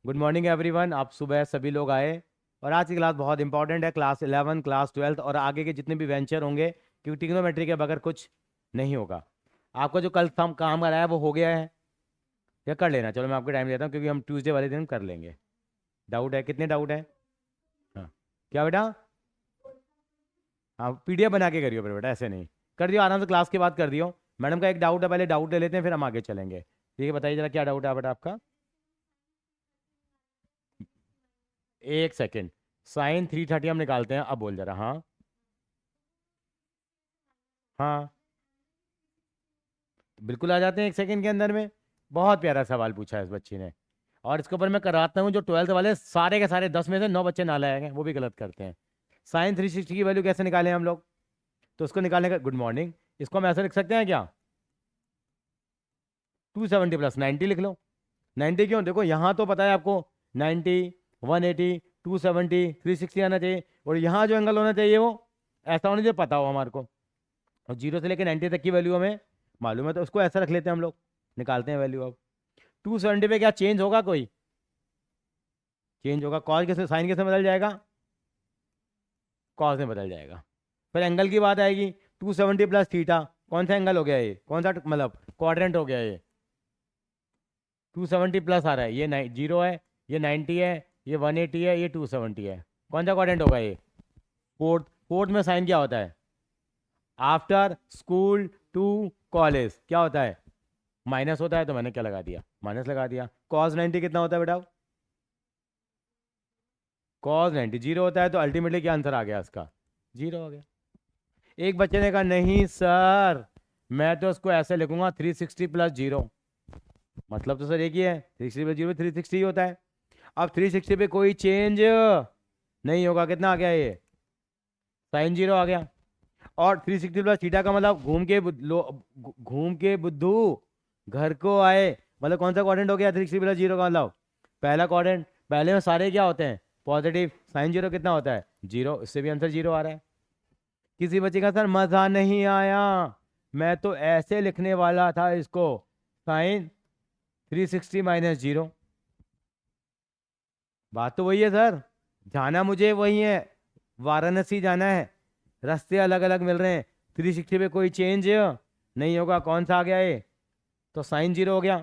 Good morning everyone. आप सुबह सभी लोग आए और आज की क्लास बहुत इंपॉर्टेंट है। क्लास 11, क्लास 12 और आगे के जितने भी वेंचर होंगे, क्योंकि ट्रिग्नोमेट्री के बगैर कुछ नहीं होगा। आपका जो कल काम कराया वो हो गया है या कर लेना? चलो मैं आपको टाइम देता हूँ क्योंकि हम ट्यूसडे वाले दिन कर लेंगे। डाउट है? कितने डाउट है? हाँ, क्या बेटा? हाँ, पीडीएफ बना के करियो फिर बेटा, ऐसे नहीं। कर दियो आराम से, क्लास के बाद कर दियो। मैडम का एक डाउट है, पहले डाउट ले लेते हैं फिर हम आगे चलेंगे। ठीक है, बताइए जरा क्या डाउट है बेटा आपका। एक सेकेंड, साइन 330 हम निकालते हैं, अब बोल जरा। हाँ हाँ, बिल्कुल आ जाते हैं एक सेकंड के अंदर में। बहुत प्यारा सवाल पूछा है इस बच्ची ने। और इसके ऊपर मैं कराता हूँ, जो 12th वाले सारे के सारे 10 में से 9 बच्चे नालायक हैं, वो भी गलत करते हैं। साइन 360 की वैल्यू कैसे निकालें हम लोग? तो उसको निकालने का, गुड मॉर्निंग, इसको हम ऐसा लिख सकते हैं क्या? 270 प्लस 90 लिख लो। 90 क्यों? देखो यहाँ तो पता है आपको, 90, 180, 270, 360 आना चाहिए। और यहाँ जो एंगल होना चाहिए वो ऐसा होना चाहिए, पता हो हमारे को। और 0 से लेकर 90 तक की वैल्यू हमें मालूम है, तो उसको ऐसा रख लेते हैं हम लोग। निकालते हैं वैल्यू अब। 270 पे क्या चेंज होगा? कोई चेंज होगा? कॉस कैसे, साइन कैसे बदल जाएगा? कॉस में बदल जाएगा। फिर एंगल की बात आएगी। 270 प्लस थीटा, कौन सा एंगल हो गया ये? कौन सा मतलब क्वाड्रेंट हो गया ये? 270 प्लस आ रहा है, ये 0 है, ये 90 है, ये 180 है, ये 270 है। कौन सा क्वाड्रेंट होगा ये? फोर्थ। फोर्थ में साइन क्या होता है? आफ्टर स्कूल टू कॉलेज क्या होता है? माइनस होता है, तो मैंने क्या लगा दिया? माइनस लगा दिया। कॉस 90 कितना होता है बेटा? कॉस 90 जीरो होता है, तो अल्टीमेटली क्या आंसर आ गया इसका? जीरो हो गया। एक बच्चे ने कहा नहीं सर, मैं तो उसको ऐसे लिखूंगा 360 प्लस जीरो। मतलब तो सर एक ही है, 360 प्लस जीरो 360 ही होता है। अब 360 पे कोई चेंज नहीं होगा। कितना आ गया ये? साइन जीरो आ गया। और 360 प्लस थीटा का मतलब घूम के बुद्धू घर को आए। मतलब कौन सा क्वाड्रेंट हो गया 360 प्लस जीरो का मतलब? पहला क्वाड्रेंट। पहले में सारे क्या होते हैं? पॉजिटिव। साइन जीरो कितना होता है? जीरो। इससे भी आंसर जीरो आ रहा है। किसी बच्चे का सर मजा नहीं आया, मैं तो ऐसे लिखने वाला था इसको, साइन 360 माइनस जीरो। बात तो वही है सर, जाना मुझे वही है, वाराणसी जाना है। रास्ते अलग अलग मिल रहे हैं, 360 पे कोई चेंज नहीं होगा। कौन सा आ गया ये? तो साइन जीरो हो गया।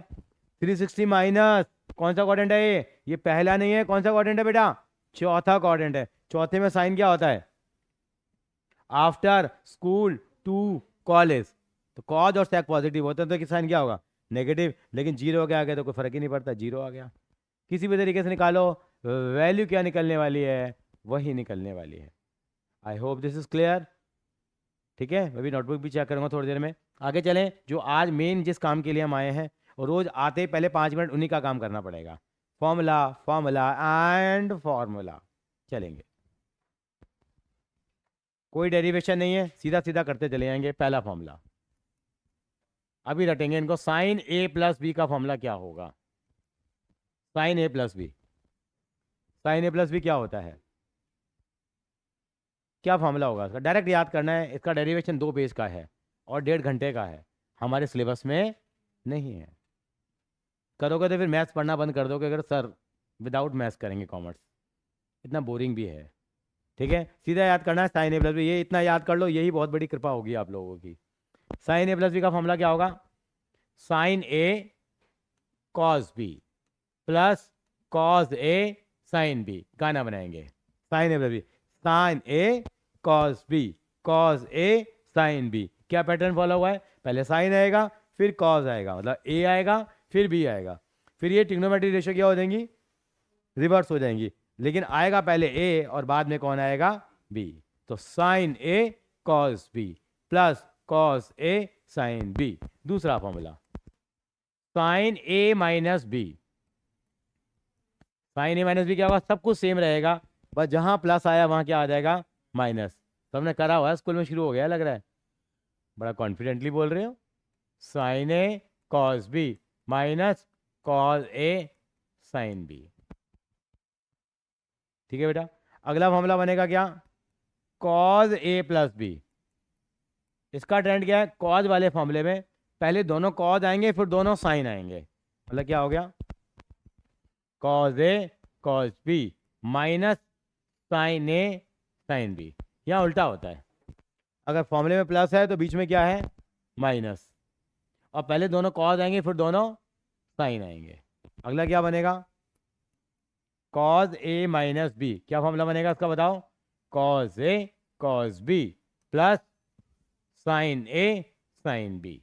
360 माइनस कौन सा क्वाड्रेंट है ये पहला नहीं है। कौन सा क्वाड्रेंट है बेटा? चौथा क्वाड्रेंट है। चौथे में साइन क्या होता है? After school to college. तो कॉज और सेक पॉजिटिव होते हैं, तो साइन क्या होगा? नेगेटिव। लेकिन जीरो के आगे तो कोई फर्क ही नहीं पड़ता, जीरो आ गया। किसी भी तरीके से निकालो, वैल्यू क्या निकलने वाली है? वही निकलने वाली है। I hope this is clear. ठीक है, मैं भी नोटबुक भी चेक करूंगा थोड़ी देर में। आगे चलें, जो आज मेन जिस काम के लिए हम आए हैं, और रोज आते ही पहले 5 मिनट उन्हीं का काम करना पड़ेगा। Formula, formula and formula. चलेंगे, कोई डेरिवेशन नहीं है, सीधा सीधा करते चले जाएंगे। पहला फॉर्मूला अभी रटेंगे इनको। साइन ए प्लस बी का फॉर्मूला क्या होगा? साइन ए प्लस बी, साइन ए प्लस बी क्या होता है? क्या फॉर्मूला होगा इसका? डायरेक्ट याद करना है। इसका डेरिवेशन 2 पेज का है और 1.5 घंटे का है, हमारे सिलेबस में नहीं है। करोगे तो फिर मैथ्स पढ़ना बंद कर दोगे, अगर सर विदाउट मैथ्स करेंगे कॉमर्स, इतना बोरिंग भी है। ठीक है, सीधा याद करना है साइन ए प्लस बी, ये इतना याद कर लो, यही बहुत बड़ी कृपा होगी आप लोगों की। साइन ए प्लस बी का फॉर्मूला क्या होगा? Sign A cos B plus cos A sin B. गाना बनाएंगे, sign A plus B, sign A cos B, cos A sin B. क्या पैटर्न फॉलो हुआ है? पहले साइन आएगा, फिर कॉस आएगा, मतलब ए आएगा, फिर बी आएगा। फिर ये ट्रिग्नोमेट्री रेशियो क्या हो जाएंगी? रिवर्स हो जाएंगी। लेकिन आएगा पहले ए और बाद में कौन आएगा? बी। तो sign A cos B plus cos A sin B. दूसरा फॉर्मूला, साइन ए माइनस बी। साइन ए माइनस बी क्या होगा? सब कुछ सेम रहेगा, बस जहां प्लस आया वहां क्या आ जाएगा? माइनस। तो हमने करा हुआ है, स्कूल में शुरू हो गया लग रहा है, बड़ा कॉन्फिडेंटली बोल रहे हो। Sign A cos B minus cos A sin B. ठीक है बेटा, अगला मामला बनेगा क्या? कॉज ए प्लस बी। इसका ट्रेंड क्या है? कॉज वाले फॉर्मूले में पहले दोनों कॉज आएंगे, फिर दोनों साइन आएंगे। मतलब क्या हो गया? Cause A cos B minus sign A sin B. यहाँ उल्टा होता है, अगर फॉर्मूले में प्लस है तो बीच में क्या है, माइनस, और पहले दोनों कॉज आएंगे फिर दोनों साइन आएंगे। अगला क्या बनेगा, कॉज ए माइनस बी, क्या फॉर्मूला बनेगा इसका बताओ, cos A cos B plus sin A sin B.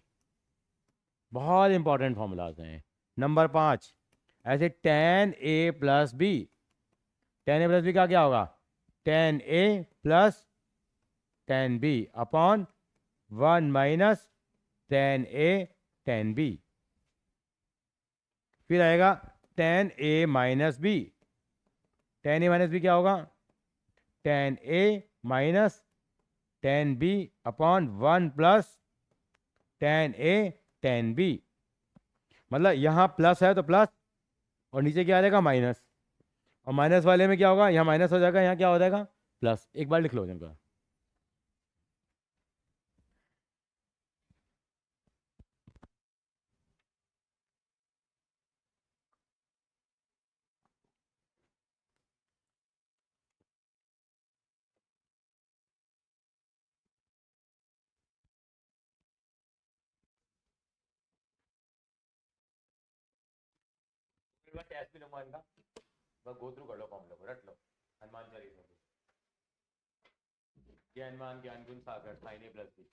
बहुत इंपॉर्टेंट फॉर्मूलाज हैं। नंबर 5, ऐसे tan A plus B, tan A plus B का क्या होगा, tan A plus tan B upon 1 minus tan A tan B. फिर आएगा tan A minus B, tan A minus B क्या होगा, tan A minus tan B upon 1 plus ten A tan B. मतलब यहाँ plus है तो plus, और नीचे क्या आ जाएगा, माइनस, और माइनस वाले में क्या होगा, यहाँ माइनस हो जाएगा, यहाँ क्या हो जाएगा, प्लस। एक बार लिख लो जिनका, टेस्ट भी लूंगा इनका, बस गो थ्रू कर लो फॉर्मूला को, रट लो। हनुमान चालीसा में ज्ञानमान ज्ञान गुण सागर साइन ए प्लस बी।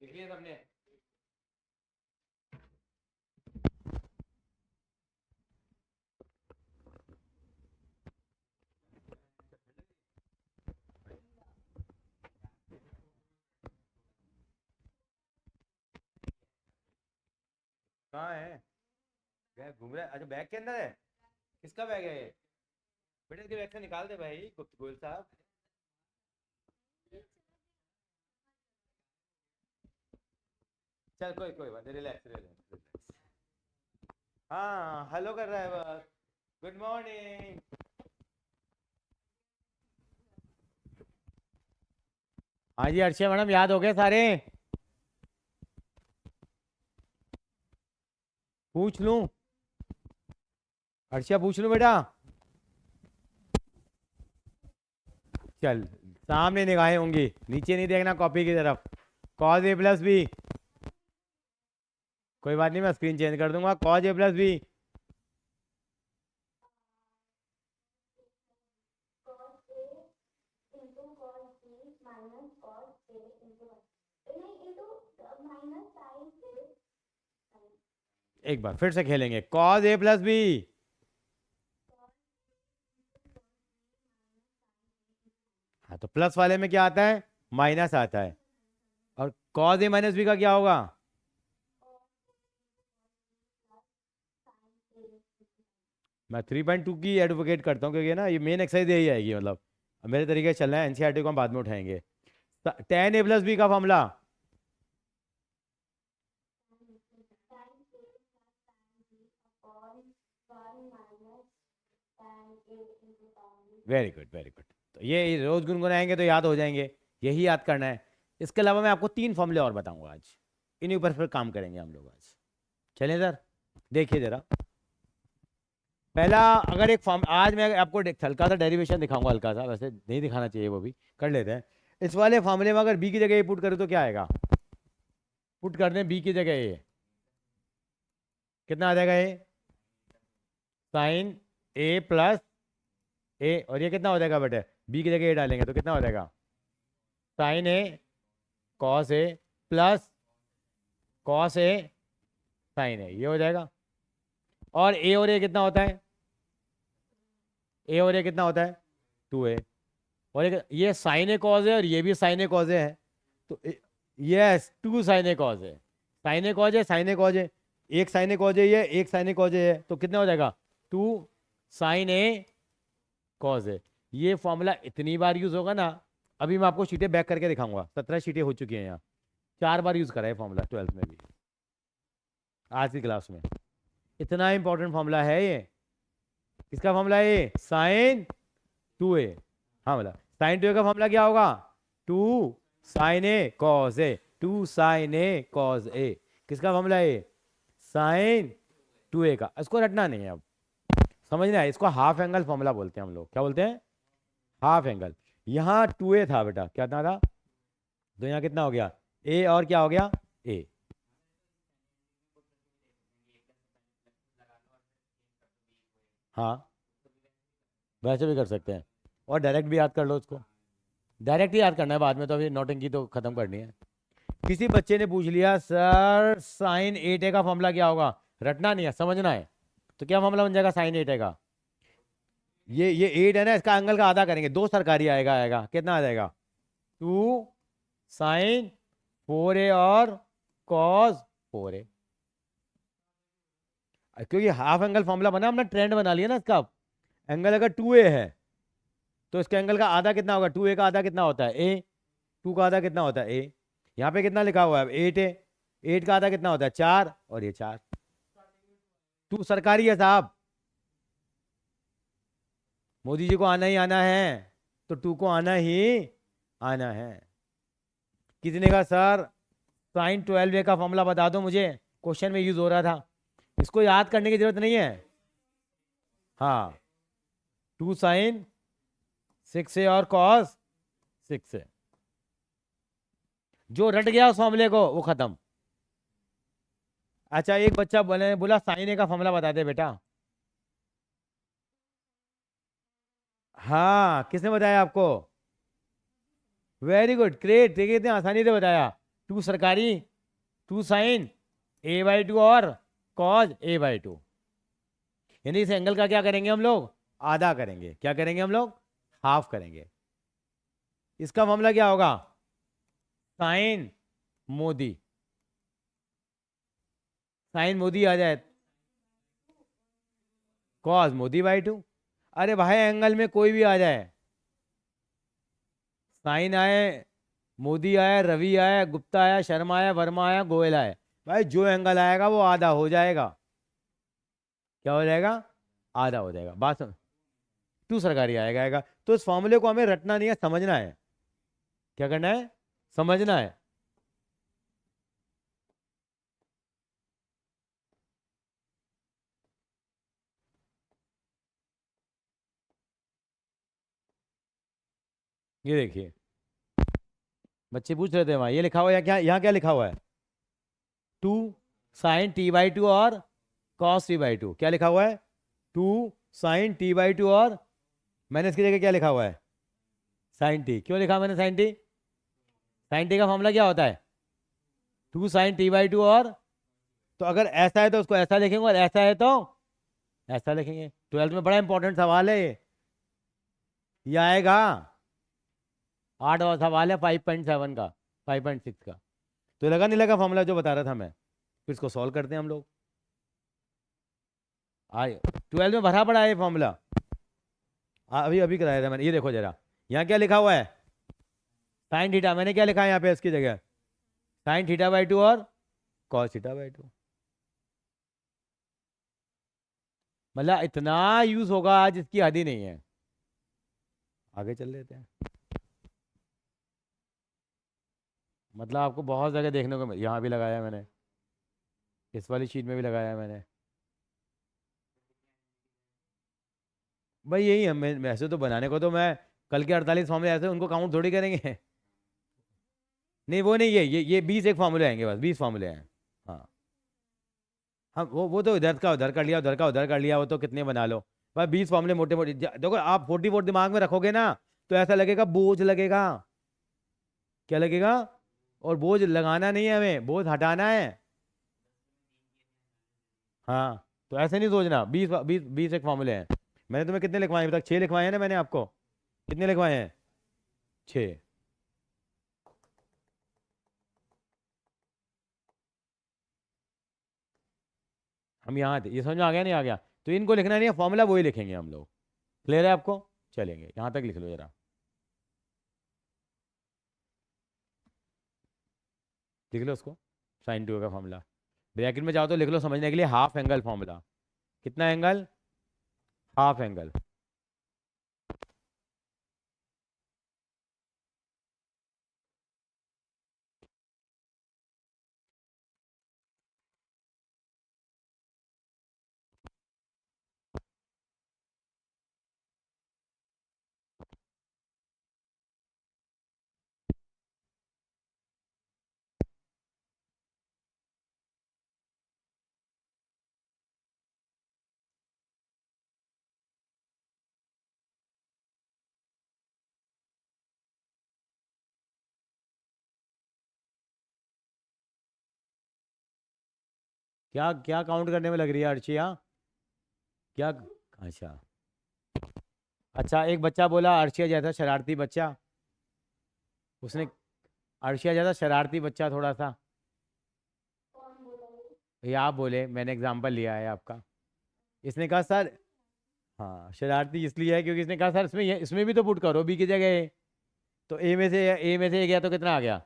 लिख लिया सबने, कहाँ है, बैग घूम रहा है, अच्छा बैग के अंदर है, किसका बैग है ये, बेटे इसके बैग से निकाल दे भाई गोयल साहब। चल कोई कोई बात नहीं, रिलैक्स रिलैक्स। हाँ हेलो कर रहा है बस। Good morning. हाँ जी अर्षिया मैडम, याद हो गए सारे? पूछ लूं? अर्षिया पूछ लूं बेटा? चल, सामने निगाहें होंगी, नीचे नहीं देखना कॉपी की तरफ। कॉज ए प्लस बी। कोई बात नहीं, मैं स्क्रीन चेंज कर दूंगा। कॉज ए प्लस बी। एक बार फिर से खेलेंगे, कॉज ए प्लस बी। हाँ तो प्लस वाले में क्या आता है? माइनस आता है। और कॉज ए माइनस बी का क्या होगा? मैं 3.2 की एडवोकेट करता हूँ, क्योंकि ना ये मेन एक्सरसाइज यही आएगी, मतलब मेरे तरीके से चलना है। एनसीईआरटी को हम बाद में उठाएंगे। टेन ए प्लस बी का formula. Very good very good. तो ये रोज गुनगुनाएंगे तो याद हो जाएंगे, यही याद करना है। इसके अलावा मैं आपको 3 फॉर्मूले और बताऊंगा आज, इन्हीं ऊपर फिर काम करेंगे हम लोग आज। चलें सर, देखिए जरा। पहला, अगर एक फॉर्म आज मैं आपको हल्का सा डेरिवेशन दिखाऊंगा, हल्का सा, वैसे नहीं दिखाना चाहिए, वो भी कर लेते हैं। इस वाले फॉर्मूले में अगर बी की जगह ए पुट करूँ तो क्या आएगा? पुट कर दें बी की जगह ए, कितना आ जाएगा? ए साइन ए प्लस ए, और ये कितना हो जाएगा बेटे? बी की जगह ए डालेंगे तो कितना हो जाएगा? Sign A cos A plus cos A sign ए, ये हो जाएगा। और ए कितना होता है? ए और ए कितना होता है? 2a। और ये साइन ए कॉज है और ये भी साइन ए कॉज है। तो यस, 2 साइन ए कॉज है। साइन ए कॉज है, साइन ए कॉज है। एक साइन ए कॉज है ये, एक साइन ए कॉज है, तो कितना हो जाएगा? 2 साइन ए कॉज है। ये फॉर्मूला इतनी बार यूज होगा ना, अभी मैं आपको शीटें बैक करके दिखाऊंगा। 17 शीटें हो चुकी हैं यहाँ। 4 बार यूज करा है फॉर्मूला 12th में भी, आज की क्लास में। इतना इंपॉर्टेंट फॉर्मूला है ये। किसका फॉर्मूला है ये? Sign 2a। हाँ बोला, साइन 2a का फॉर्मूला क्या होगा? 2 sign A cos A, 2 sign A cos A. किसका फॉर्मूला है ये? साइन 2a का। इसको रटना नहीं है, अब समझना है। इसको हाफ एंगल फॉर्मूला बोलते हैं हम लोग। क्या बोलते हैं? Half angle. यहाँ 2a था बेटा, क्या था? तो यहाँ कितना हो गया? a, और क्या हो गया? a। हाँ, वैसे भी कर सकते हैं, और डायरेक्ट भी याद कर लो उसको। डायरेक्ट ही याद करना है, बाद में तो अभी नोटिंग की तो खत्म करनी है। किसी बच्चे ने पूछ लिया सर साइन 8a का फॉर्मूला क्या होगा? रटना नहीं है, समझना है। तो क्या फॉर्मूला बन जाएगा साइन 8a का? ये 8 है ना, इसका एंगल का आधा करेंगे, 2 सरकारी आएगा। आएगा कितना आ जाएगा? 2 साइन 4a और कॉस 4a। क्योंकि हाफ एंगल फॉर्मूला बना, हमने ट्रेंड बना लिया ना इसका। एंगल अगर 2a है तो इसके एंगल का आधा कितना होगा? 2a का आधा कितना होता है? ए। 2 का आधा कितना होता है? ए। यहाँ पे कितना लिखा हुआ है? 8 है। 8 का आधा कितना होता है? 4, और ये 4। 2 सरकारी है साहब, मोदी जी को आना ही आना है, तो 2 को आना ही आना है। किसी ने कहा सर साइन 12a का फॉर्मूला बता दो मुझे, क्वेश्चन में यूज हो रहा था। इसको याद करने की जरूरत नहीं है। हाँ, 2 साइन 6a और कॉस 6a। जो रट गया उस फॉर्मूले को वो खत्म। अच्छा, एक बच्चा बोला साइन ए का फॉर्मूला बता दे बेटा। हाँ, किसने बताया आपको? Very good, great. देखिए इतने आसानी से बताया। 2 सरकारी, 2 साइन a/2 और कॉज a/2। यानी इस एंगल का क्या करेंगे हम लोग? आधा करेंगे। क्या करेंगे हम लोग? हाफ करेंगे। इसका फॉर्मूला क्या होगा? साइन मोदी। साइन मोदी आ जाए, कॉस मोदी/2। अरे भाई, एंगल में कोई भी आ जाए, साइन आए, मोदी आया, रवि आया, गुप्ता आया, शर्मा आया, वर्मा आया, गोयल आया, भाई जो एंगल आएगा वो आधा हो जाएगा। क्या हो जाएगा? आधा हो जाएगा। बात सुन, टू सरकारी आएगा। तो इस फॉर्मूले को हमें रटना नहीं है, समझना है। क्या करना है? समझना है। ये देखिए, बच्चे पूछ रहे थे वहां ये लिखा हुआ है क्या, यहाँ क्या लिखा हुआ है? 2 sin t/2 और cos t/2। क्या लिखा हुआ है? 2 sin t/2 और मैंने इसकी जगह क्या लिखा हुआ है? sin t। क्यों लिखा मैंने sin t? sin t का फॉर्मूला क्या होता है? 2 sin t/2 और, तो अगर ऐसा है तो उसको ऐसा लिखेंगे और ऐसा है तो ऐसा लिखेंगे। 12th में बड़ा इंपॉर्टेंट सवाल है ये आएगा। 8 वाला सवाल है 5.7 का, 5.6 का। तो लगा नहीं लगा फॉर्मूला जो बता रहा था मैं? फिर इसको सॉल्व करते हैं हम लोग। आए 12 में भरा पड़ा है ये फॉर्मूला। अभी अभी कराया था मैंने। ये देखो जरा, यहाँ क्या लिखा हुआ है? Sine theta. मैंने क्या लिखा है यहाँ पे इसकी जगह? sin θ/2 और cos θ/2। मतलब इतना यूज होगा आज, इसकी हद ही नहीं है। आगे चल लेते हैं। मतलब आपको बहुत जगह देखने को यहाँ भी लगाया मैंने, इस वाली शीट में भी लगाया मैंने। भाई यही है, मैं वैसे तो बनाने को तो मैं कल के 48 फॉर्मूले ऐसे उनको काउंट थोड़ी करेंगे। नहीं वो नहीं है, ये 20 एक फॉर्मूले आएंगे, बस 20 फॉर्मूले हैं। हाँ। हाँ वो तो इधर का उधर कर लिया, उधर का उधर कर लिया, वो तो कितने बना लो। भाई 20 फॉर्मूले मोटे मोटे देखो, आप 44 दिमाग में रखोगे ना तो ऐसा लगेगा बोझ लगेगा। क्या लगेगा? और बोझ लगाना नहीं है, हमें बोझ हटाना है। हाँ, तो ऐसे नहीं सोचना। 20 एक फॉर्मूले हैं। मैंने तुम्हें कितने लिखवाए हैं अभी तक? 6 लिखवाए हैं ना मैंने आपको? कितने लिखवाए हैं? 6। हम यहाँ थे, ये समझ में आ गया नहीं आ गया? तो इनको लिखना नहीं है, फॉर्मूला वही लिखेंगे हम लोग। क्लियर है आपको? चलेंगे, यहाँ तक लिख लो जरा। लिख लो उसको, sin 2 का फॉर्मूला। ब्रैकेट में जाओ तो लिख लो समझने के लिए, हाफ एंगल फॉर्मूला। कितना एंगल? Half angle. क्या क्या काउंट करने में लग रही है अर्चिया? क्या? अच्छा। अच्छा, एक बच्चा बोला अर्शिया जैसा शरारती बच्चा। उसने, अर्शिया जैसा शरारती बच्चा थोड़ा सा। ये आप बोले, मैंने एग्जांपल लिया है आपका। इसने कहा सर, हाँ शरारती इसलिए है क्योंकि इसने कहा सर इसमें इसमें भी तो पुट करो बी की जगह ए। तो ए में से ए गया तो कितना आ गया?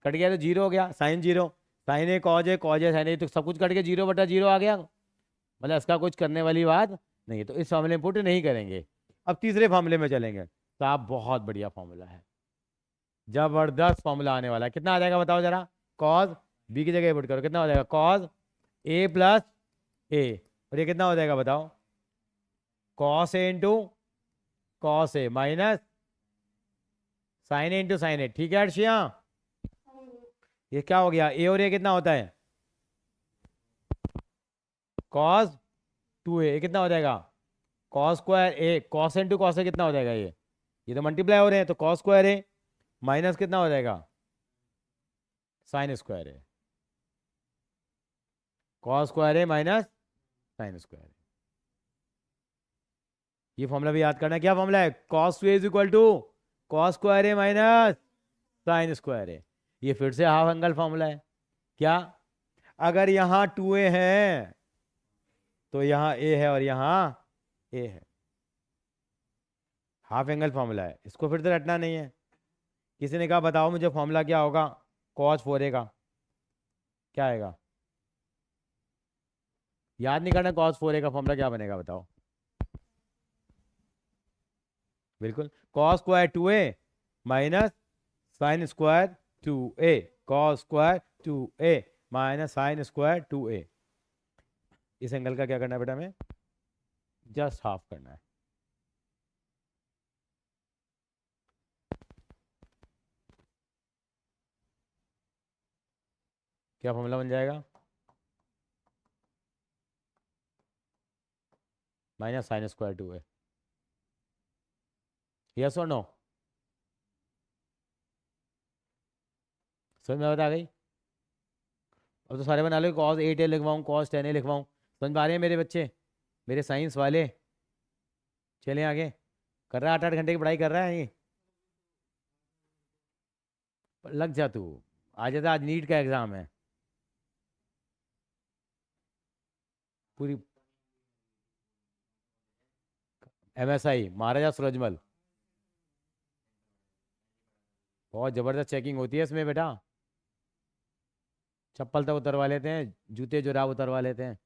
कट गया तो जीरो हो गया, साइन जीरो। साइन ए कॉज ए साइन ए, तो सब कुछ कट के 0/0 आ गया। मतलब इसका कुछ करने वाली बात नहीं है, तो इस फॉर्मूले में पुट नहीं करेंगे। अब तीसरे फॉर्मूले में चलेंगे। तो आप, बहुत बढ़िया फॉर्मूला है, जबरदस्त फॉर्मूला आने वाला है। कितना आ जाएगा बताओ जरा? कॉज बी की जगह पुट करो, कितना हो जाएगा? कॉज ए प्लस ए। और ये कितना हो जाएगा बताओ? Cos A into cos A minus sign A into sine ए। ठीक है अर्शिया? ये क्या हो गया? ए और ए कितना होता है? Cos 2a। कितना हो जाएगा? Cos square A, cos into cos A कितना हो जाएगा? ये तो मल्टीप्लाई हो रहे हैं, तो कॉस स्क्वायर ए माइनस कितना हो जाएगा? Sin square A. Cos square A minus sin square A. ये फॉर्मूला भी याद करना है। क्या फॉर्मूला है? Cos 2a is equal to cos square A minus sin square A. ये फिर से हाफ एंगल फॉर्मूला है। क्या? अगर यहाँ 2a है तो यहाँ a है और यहाँ a है। हाफ एंगल फॉर्मूला है, इसको फिर से रटना नहीं है। किसी ने कहा बताओ मुझे फॉर्मूला क्या होगा कॉस 4a का? क्या आएगा? याद नहीं करना, cos 4a का फॉर्मूला क्या बनेगा बताओ? बिल्कुल, cos square 2a minus sin square 2a, cos square 2a minus sin square 2a। इस एंगल का क्या करना है बेटा हमें? जस्ट हाफ करना है। क्या फॉर्मूला बन जाएगा? Minus sin square 2a। Yes और नो? समझ में आ गई? अब तो सारे बना लो, cos 8a लिखवाऊँ, cos 10a लिखवाऊँ। समझ में आ रहे हैं मेरे बच्चे, मेरे साइंस वाले? चलें आगे। कर रहा है 8-8 घंटे की पढ़ाई कर रहा है ये? लग जा तू। आज था, आज नीट का एग्जाम है। पूरी MSI महाराजा सूरजमल। बहुत ज़बरदस्त चेकिंग होती है इसमें बेटा। चप्पल तक उतरवा लेते हैं, जूते जुराब उतरवा लेते हैं,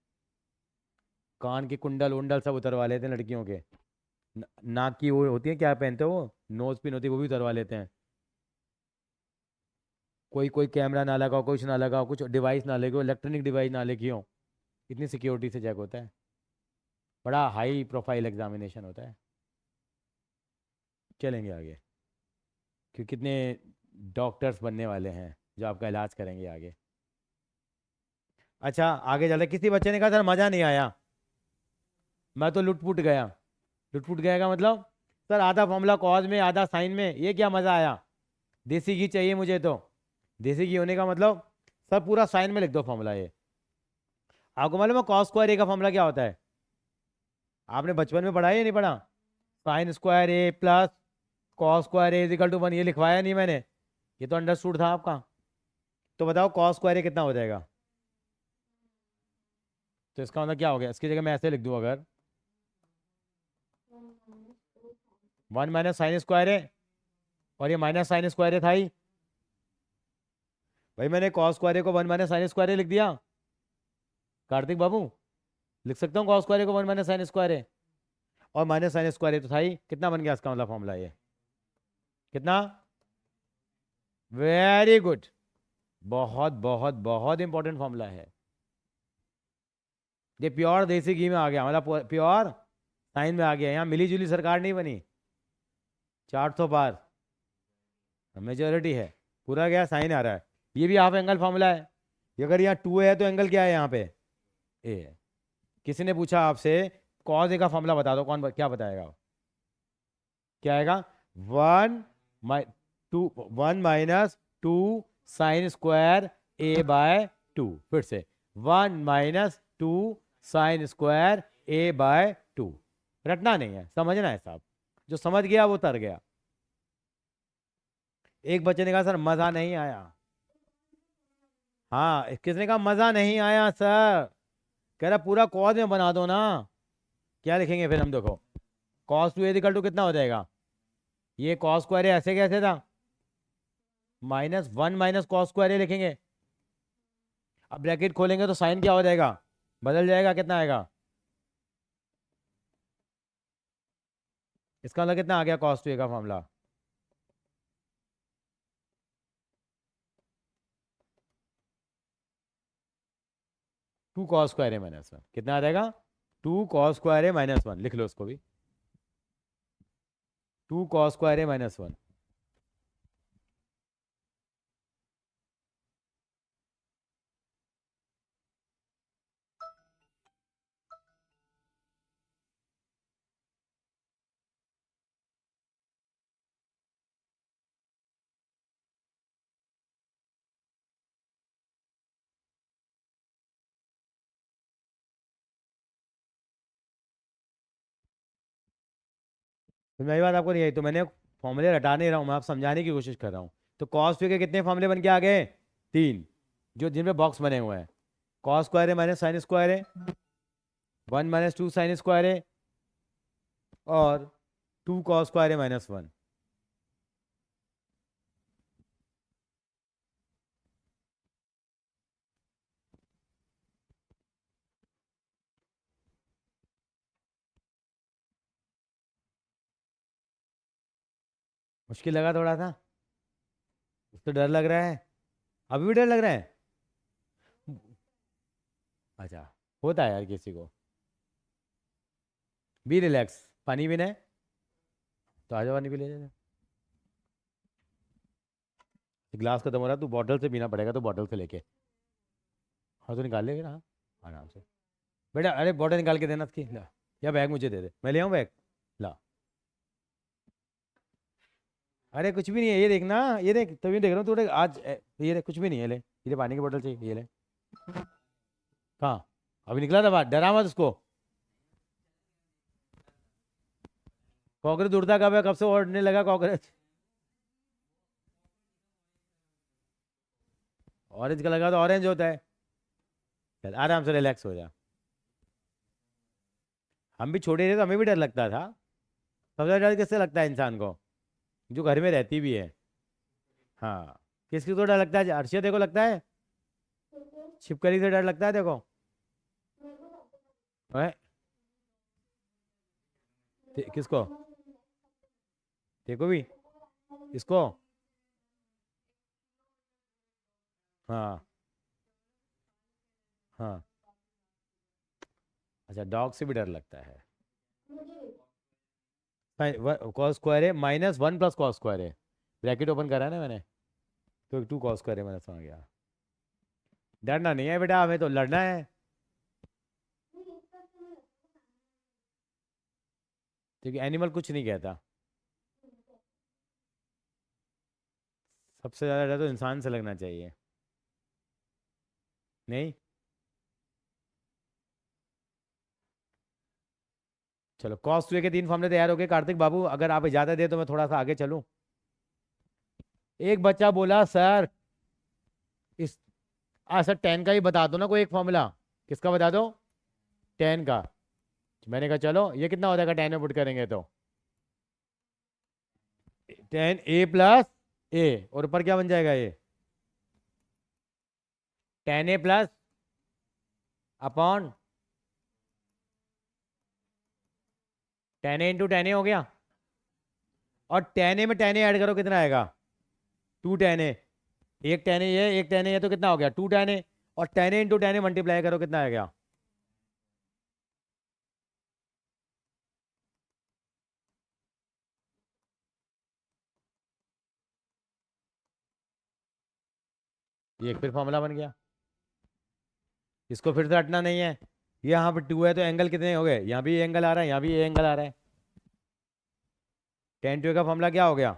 कान की कुंडल उंडल सब उतरवा लेते हैं लड़कियों के। नाक की वो होती है, क्या पहनते हो वो, नोज पिन होती है, वो भी उतरवा लेते हैं। कोई कोई कैमरा ना लगाओ, कुछ ना लगाओ, कुछ डिवाइस ना लगाओ, इलेक्ट्रॉनिक डिवाइस ना लेके हो, इतनी सिक्योरिटी से चेक होता है। बड़ा हाई प्रोफाइल एग्जामिनेशन होता है। चलेंगे आगे, कि कितने डॉक्टर्स बनने वाले हैं जो आपका इलाज करेंगे आगे। अच्छा आगे चलते, किसी बच्चे ने कहा सर मज़ा नहीं आया, मैं तो लुटपुट गया। लुटपुट गया का मतलब? सर आधा फॉर्मूला कॉज में आधा साइन में, ये क्या मज़ा आया? देसी घी चाहिए मुझे तो। देसी घी होने का मतलब सर पूरा साइन में लिख दो फॉर्मूला ये। आपको मालूम है कॉस स्क्वायर ए का फॉर्मूला क्या होता है? आपने बचपन में पढ़ा है या नहीं पढ़ा? Sine square A plus cos square A equal to 1, ये लिखवाया नहीं मैंने? ये तो अंडरस्टूड था आपका। तो बताओ कॉस स्क्वायर ए कितना हो जाएगा? तो इसका मतलब क्या हो गया? इसकी जगह मैं ऐसे लिख दूं अगर, 1 माइनस साइन स्क्वायर है, और ये माइनस साइन स्क्वायर था ही। भाई मैंने कॉस स्क्वायर को 1 माइनस साइन स्क्वायर लिख दिया। कार्तिक बाबू, लिख सकता हूँ कॉस स्क्वायर को 1 माइनस साइन स्क्वायर, और माइनस साइन स्क्वायर तो था ही। कितना बन गया इसका मतलब फॉर्मूला ये? कितना? Very good. बहुत बहुत बहुत इंपॉर्टेंट फॉर्मूला है ये। प्योर देसी घी में आ गया, मतलब प्योर साइन में आ गया। यहाँ मिली जुली सरकार नहीं बनी। 400 पार, मेजोरिटी है। पूरा गया, साइन आ रहा है। ये भी हाफ एंगल फॉर्मूला है। ये अगर यहाँ 2a है तो एंगल क्या है यहाँ पे? ए है। किसी ने पूछा आपसे कॉज ए का फॉर्मूला बता दो, क्या बताएगा? क्या आएगा? 1 to 1 minus 2 sine square A by 2। फिर से 1 minus 2 sine square A by 2। रटना नहीं है, समझना है साहब। जो समझ गया वो तर गया। एक बच्चे ने कहा सर मजा नहीं आया। हाँ, किसने कहा मजा नहीं आया सर? कह रहा पूरा कॉज में बना दो ना। क्या लिखेंगे फिर हम, देखो कॉस टू इक्वल टू कितना हो जाएगा? ये कॉस स्क्वायर ऐसे कैसे था? -1 माइनस कॉस स्क्वायर लिखेंगे। अब ब्रैकेट खोलेंगे तो साइन क्या हो जाएगा? बदल जाएगा। कितना आएगा? इसका मतलब कितना आ गया कॉस टू ए का formula? Two cos square A minus one. कितना आ जाएगा? 2 cos स्क्वायर ए -1। लिख लो उसको भी, 2 cos स्क्वायर ए -1। तो मेरी बात आपको नहीं आई तो मैंने फॉर्मूले रटा नहीं रहा हूँ, मैं आप समझाने की कोशिश कर रहा हूँ। तो कॉस टू के कितने फॉर्मूले बन के आ गए? 3, जो जिन पे बॉक्स बने हुए हैं। Cos square A minus sin square A, 1 minus 2 sine square ए, और 2 cos स्क्वायर ए -1। मुश्किल लगा थोड़ा सा? तो डर लग रहा है? अभी भी डर लग रहा है? अच्छा, होता है यार किसी को। Be relax. पानी पीना है तो आ जाओ, पानी पी ले जा। ग्लास खत्म हो रहा है, तू बॉटल से पीना पड़ेगा, तो बॉटल से लेके। हाँ तो निकाल ले फिर, हाँ आराम से। बेटा अरे बॉटल निकाल के देना उसकी, ला। या बैग मुझे दे दे, मैं ले आऊँ बैग। ला। अरे कुछ भी नहीं है, ये देखना, ये देख, तभी देख रहा हूँ थोड़े आज ये देख, कुछ भी नहीं है, ले ये ले, पानी की बोतल चाहिए, ये ले। कहाँ? अभी निकला था बाहर, डरा मत उसको। कॉकरोच उड़ता कब है, कब से उड़ने लगा कॉकरोच? ऑरेंज का लगा तो ऑरेंज होता है। चल आराम से रिलैक्स हो जा। हम भी छोटे थे तो हमें भी डर लगता था। सबसे ज्यादा डर किससे लगता है इंसान को? जो घर में रहती भी है। हाँ। किसकी तो डर लगता है, अर्शिया देखो लगता है। छिपकली से डर लगता है देखो। ओए, किसको? देखो भी। इसको। हाँ। हाँ। अच्छा, डॉग से भी डर लगता है। कॉस स्क्वायर है, -1 + कॉस स्क्वायर है। ब्रैकेट ओपन करा है ना मैंने। तो 2 कॉस स्क्वायर है, मैंने समझ गया। डरना नहीं है बेटा, हमें तो लड़ना है। क्योंकि एनिमल कुछ नहीं कहता। सबसे ज़्यादा डर तो इंसान से लगना चाहिए। नहीं। चलो, कॉस टू के 3 फॉर्मूले तैयार हो गए कार्तिक बाबू, अगर आप इजाज़त दे तो मैं थोड़ा सा आगे चलूं। एक बच्चा बोला सर, इस सर 10 का ही बता दो ना कोई एक फॉर्मूला। किसका बता दो? 10 का। मैंने कहा चलो, ये कितना हो जाएगा 10 में पुट करेंगे तो? 10a + a, और ऊपर क्या बन जाएगा ये? 10a+ अपॉन 10a × 10a हो गया। और 10a में 10a ऐड करो, कितना आएगा? 2 10a। एक 10a ये, एक 10a ये, तो कितना हो गया? 2 10a। और 10a × 10a मल्टीप्लाई करो, कितना आएगा? ये एक फिर फॉर्मूला बन गया। इसको फिर से हटना नहीं है। ये यहाँ पर 2 है तो एंगल कितने हो गए? यहाँ भी एंगल आ रहा है, यहाँ भी ये एंगल आ रहा है। 10 to a का फॉर्मूला क्या हो गया?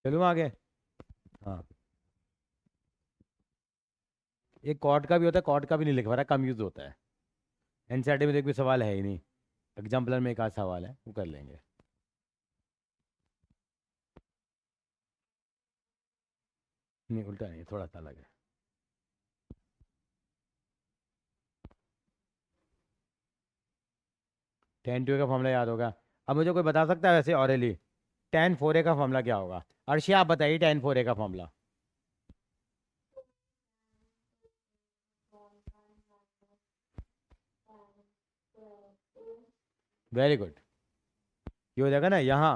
चलूँ आगे? हाँ। एक कॉट का भी होता है, कॉट का भी नहीं लिख पा रहा, कम यूज होता है। एनसीईआरटी में तो एक भी सवाल है ही नहीं। एग्जाम्पलर में एक आध सवाल है, वो कर लेंगे। नहीं उल्टा नहीं, थोड़ा सा अलग है। 10 to a का फॉर्मूला याद होगा। अब मुझे कोई बता सकता है वैसे ऑरेली, 10 4a का फॉर्मूला क्या होगा? अर्शिया आप बताइए 10 4a का फॉर्मूला। Very good. ये हो जाएगा ना, यहाँ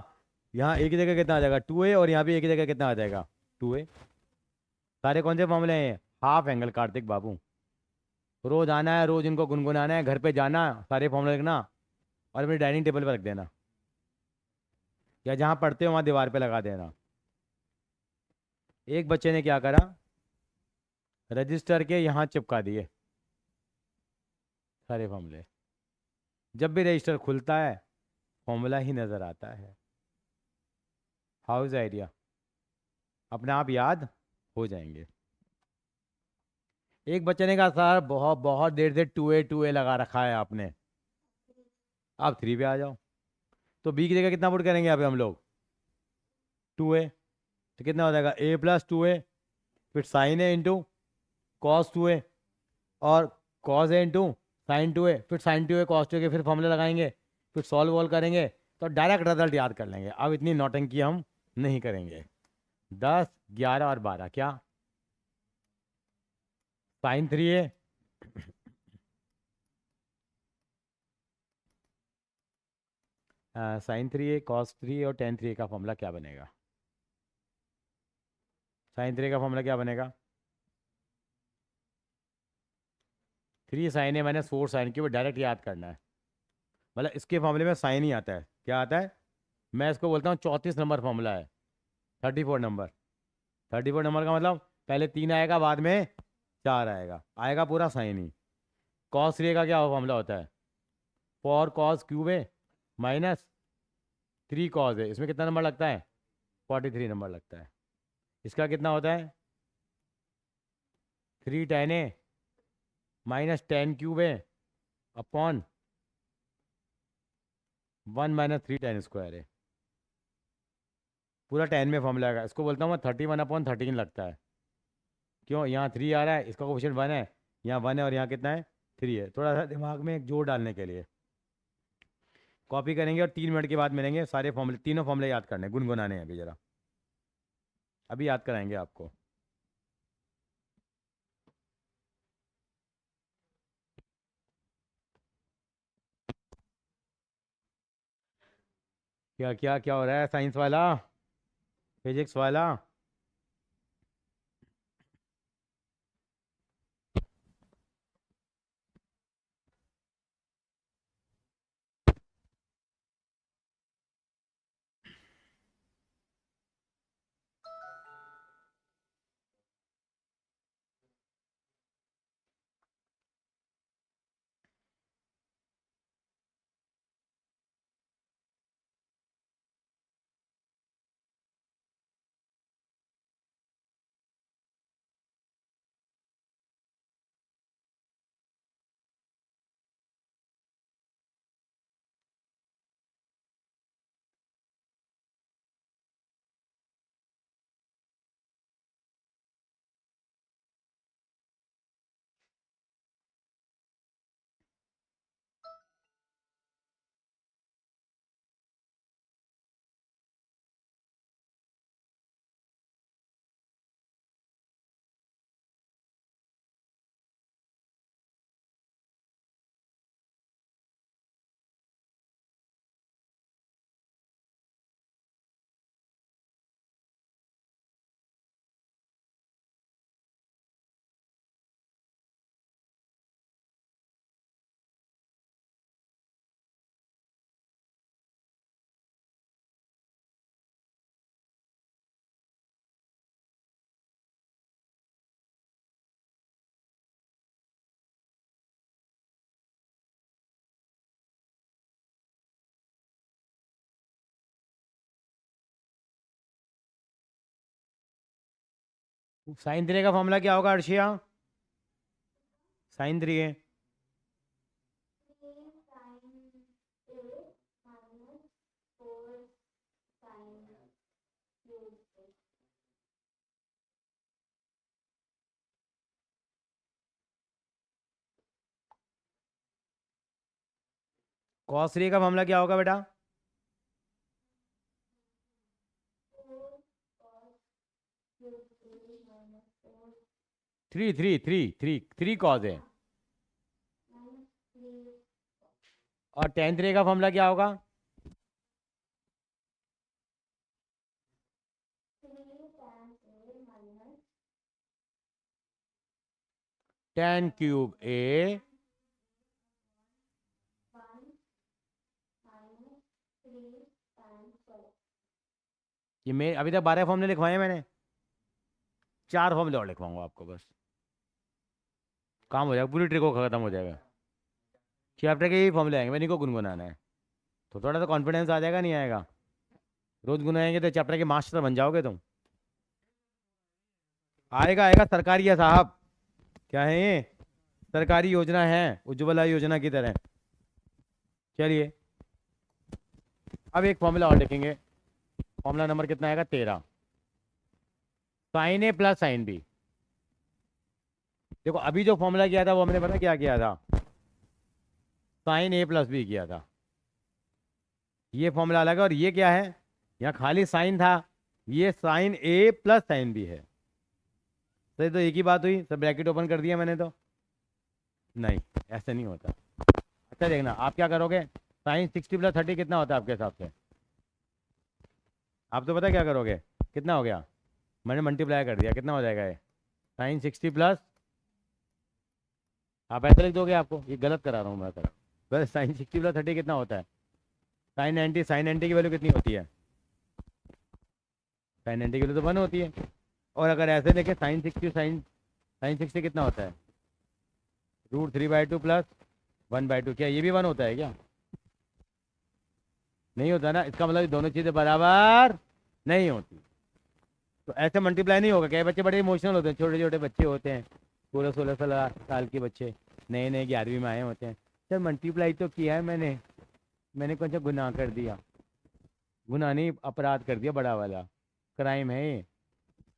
यहाँ एक ही जगह कितना आ जाएगा? 2a, और यहाँ भी एक ही जगह कितना आ जाएगा? 2a। सारे कौन से फॉर्मूले हैं? हाफ एंगल कार्तिक बाबू। रोज आना है, रोज इनको गुनगुनाना है, घर पे जाना, सारे फॉर्मूले लिखना, और अपनी डाइनिंग टेबल पर रख देना, या जहाँ पढ़ते हो वहाँ दीवार पे लगा देना। एक बच्चे ने क्या करा, रजिस्टर के यहाँ चिपका दिए सारे फॉर्मूले। जब भी रजिस्टर खुलता है फॉर्मूला ही नज़र आता है। How is idea? अपने आप याद हो जाएंगे। एक बच्चे ने कहा सर बहुत बहुत देर से टू ए लगा रखा है आपने, आप थ्री पे आ जाओ। तो बी की जगह कितना पुट करेंगे यहाँ पे हम लोग? टू ए। तो कितना हो जाएगा? ए प्लस टू ए, फिर साइन ए इंटू कॉस टू ए, और cos A into sine to ए, फिर sign to A cos two ए के फिर फॉर्मूले लगाएंगे, फिर सॉल्व वॉल्व करेंगे तो डायरेक्ट रिजल्ट याद कर लेंगे। अब इतनी नौटंकी हम नहीं करेंगे। 10, 11 और 12 क्या? साइन थ्री ए साइन थ्री ए कॉस थ्री और टेन थ्री का फॉर्मूला क्या बनेगा? साइन थ्री का फॉर्मूला क्या बनेगा? 3 साइन ए माइनस 4 साइन क्यूब, डायरेक्ट याद करना है। मतलब इसके फॉर्मूले में साइन ही आता है। क्या आता है? मैं इसको बोलता हूँ 34 नंबर फॉर्मूला है। 34 नंबर। 34 नंबर का मतलब पहले 3 आएगा, बाद में 4 आएगा, आएगा पूरा साइन ही। कॉस थ्री का क्या फॉर्मूला होता है? 4 कॉस क्यूब है माइनस 3 कॉस है। इसमें कितना नंबर लगता है? 43 नंबर लगता है। इसका कितना होता है? 3 टेन ए माइनस 10 क्यूब है अपॉन 1 माइनस 3 टेन स्क्वायर है। पूरा 10 में फॉर्मूला आएगा। इसको बोलता हूँ मैं 31/13 लगता है। क्यों? यहाँ 3 आ रहा है, इसका कोफिशिएंट 1 है, यहाँ 1 है और यहाँ कितना है? 3 है। थोड़ा सा दिमाग में एक जोर डालने के लिए कॉपी करेंगे और 3 मिनट के बाद मिलेंगे। सारे फॉर्मूले, तीनों फॉर्मूले याद करने, गुनगुनाने हैं अभी जरा, अभी याद कराएंगे आपको। क्या क्या क्या हो रहा है साइंस वाला, फिजिक्स वाला? साइन थ्री का फॉर्मूला क्या होगा अर्शिया? साइन थ्री है। कॉस थ्री का फॉर्मूला क्या होगा बेटा? 3 कॉस है। और टेन थ्री का फॉर्मूला क्या होगा? टेन क्यूब ए, ये मैं अभी तक 12 फॉर्मूले लिखवाए हैं मैंने, 4 फॉर्मूले और लिखवाऊंगा आपको, बस काम हो जाएगा, पूरी ट्रिक को खत्म हो जाएगा। चैप्टर के ही फॉर्मूले आएंगे, मैंने को गुनगुनाना है, तो थोड़ा सा कॉन्फिडेंस आ जाएगा, नहीं आएगा? रोज गुनाएंगे तो चैप्टर के मास्टर बन जाओगे तुम। आएगा आएगा, सरकारी है साहब। क्या है ये? सरकारी योजना है, उज्ज्वला योजना की तरह। चलिए, अब एक फॉर्मूला और देखेंगे। फॉर्मूला नंबर कितना आएगा? 13। साइन ए प्लस साइन बी। देखो अभी जो फॉर्मूला किया था वो हमने पता क्या किया था? साइन ए प्लस बी किया था। ये फॉर्मूला अलग है, और ये क्या है? यहाँ खाली साइन था, ये साइन ए प्लस साइन बी है। तो ये तो एक ही बात हुई, सब ब्रैकेट ओपन कर दिया मैंने तो। नहीं, ऐसे नहीं होता। अच्छा देखना, आप क्या करोगे? साइन 60 + 30 कितना होता है आपके हिसाब से? आप तो पता क्या करोगे? कितना हो गया? मैंने मल्टीप्लाई कर दिया, कितना हो जाएगा ये? साइन 60 प्लस, आप ऐसे लिख दोगे, आपको ये गलत करा रहा हूँ मैं सर। बस साइन 60 + 30 कितना होता है? साइन 90। साइन 90 की वैल्यू कितनी होती है? साइन 90 की वैल्यू तो 1 होती है। और अगर ऐसे देखें, साइन 60, साइन साइन 60 कितना होता है? √3/2 प्लस 1/2। क्या ये भी 1 होता है क्या? नहीं होता ना, इसका मतलब ये दोनों चीज़ें बराबर नहीं होती। तो ऐसे मल्टीप्लाई नहीं होगा। क्या बच्चे बड़े इमोशनल होते हैं, छोटे छोटे बच्चे होते हैं, 16-16 साल के बच्चे, नए नए 11वीं में आए होते हैं। सर मल्टीप्लाई तो किया है मैंने, मैंने कौन सा गुनाह कर दिया? गुनाह नहीं, अपराध कर दिया बड़ा वाला, क्राइम है ये।